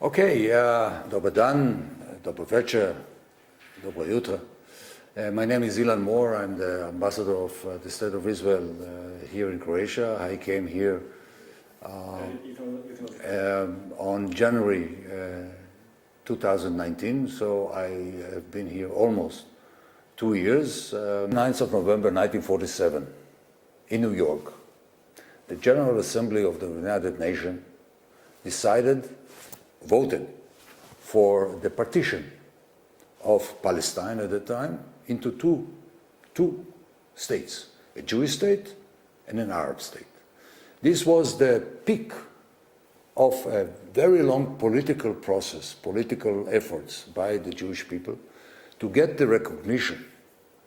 Okay, dobar dan, dobro večer, dobro jutro. My name is Ilan Mor. I'm the ambassador of the State of Israel here in Croatia. I came here on January 2019, so I have been here almost 2 years. 9th of November 1947 in New York, the General Assembly of the United Nations voted for the partition of Palestine at the time into two states, a Jewish state and an Arab state. This was the peak of a very long political process, political efforts by the Jewish people to get the recognition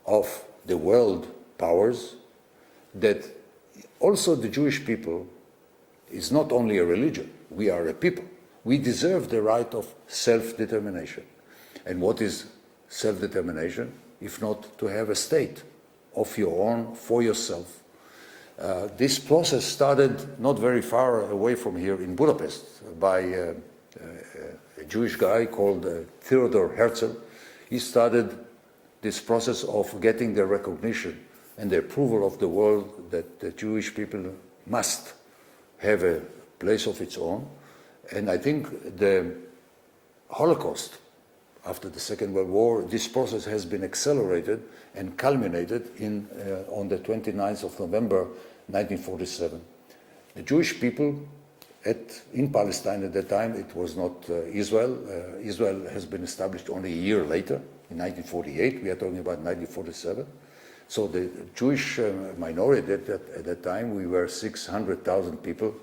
of the world powers that also the Jewish people is not only a religion, we are a people. We deserve the right of self-determination. And what is self-determination, if not to have a state of your own for yourself? This process started not very far away from here in Budapest by a Jewish guy called Theodor Herzl. He started this process of getting the recognition and the approval of the world that the Jewish people must have a place of its own. And I think the Holocaust, after the Second World War, this process has been accelerated and culminated on the 29th of November 1947. The Jewish people in Palestine at that time, it was not Israel. Israel has been established only a year later, in 1948. We are talking about 1947. So the Jewish minority at that time, we were 600,000 people.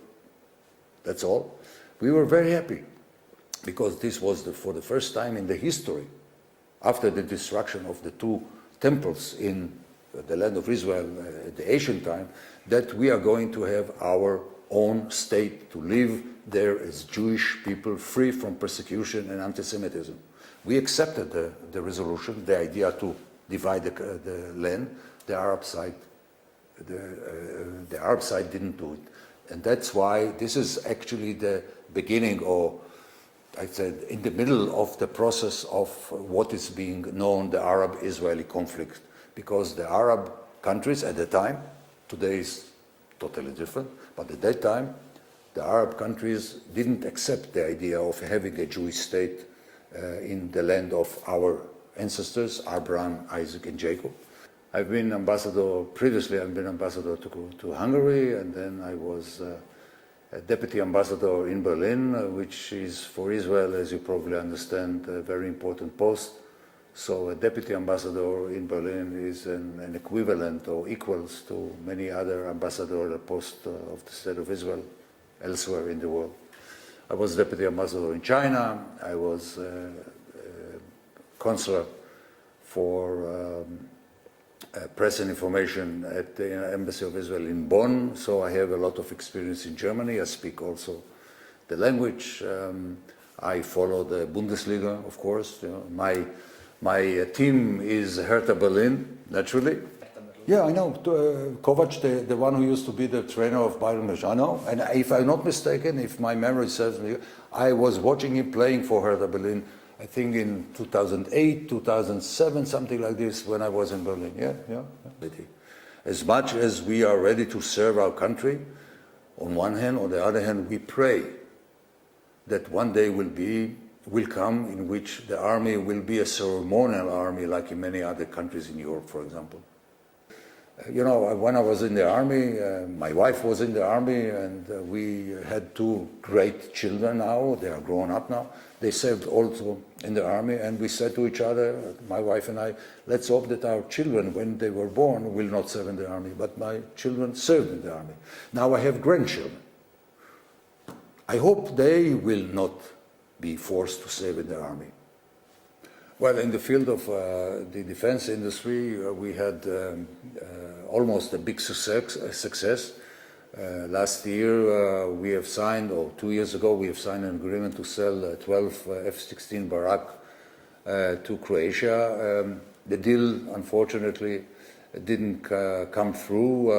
That's all. We were very happy because this was for the first time in the history, after the destruction of the two temples in the land of Israel at the ancient time, that we are going to have our own state to live there as Jewish people free from persecution and anti-Semitism. We accepted the resolution, the idea to divide the land. The Arab side didn't do it. And that's why this is actually the beginning, or I said in the middle of the process of what is being known the Arab-Israeli conflict, because the Arab countries at the time, today is totally different, but at that time the Arab countries didn't accept the idea of having a Jewish state in the land of our ancestors, Abraham, Isaac and Jacob. I've been ambassador, previously I've been ambassador to Hungary, and then I was a deputy ambassador in Berlin, which is for Israel, as you probably understand, a very important post. So a deputy ambassador in Berlin is an equivalent or equals to many other ambassador posts of the State of Israel elsewhere in the world. I was deputy ambassador in China. I was consular for press and information at the Embassy of Israel in Bonn, so I have a lot of experience in Germany. I speak also the language. I follow the Bundesliga, of course. You know, my team is Hertha Berlin, naturally. Yeah, I know. Kovac, the one who used to be the trainer of Bayern Munich, I know. And if I'm not mistaken, if my memory serves me, I was watching him playing for Hertha Berlin, I think in 2008, 2007, something like this, when I was in Berlin. Yeah. As much as we are ready to serve our country, on one hand, on the other hand, we pray that one day will come in which the army will be a ceremonial army, like in many other countries in Europe, for example. You know, when I was in the army, my wife was in the army, and we had two great children now. They are grown up now. They served also in the army, and we said to each other, my wife and I, let's hope that our children, when they were born, will not serve in the army, but my children served in the army. Now I have grandchildren. I hope they will not be forced to serve in the army. Well, in the field of the defense industry, we had almost a big success. Last year, we have signed, or 2 years ago, we have signed an agreement to sell 12 F-16 Barak to Croatia. The deal, unfortunately, didn't come through.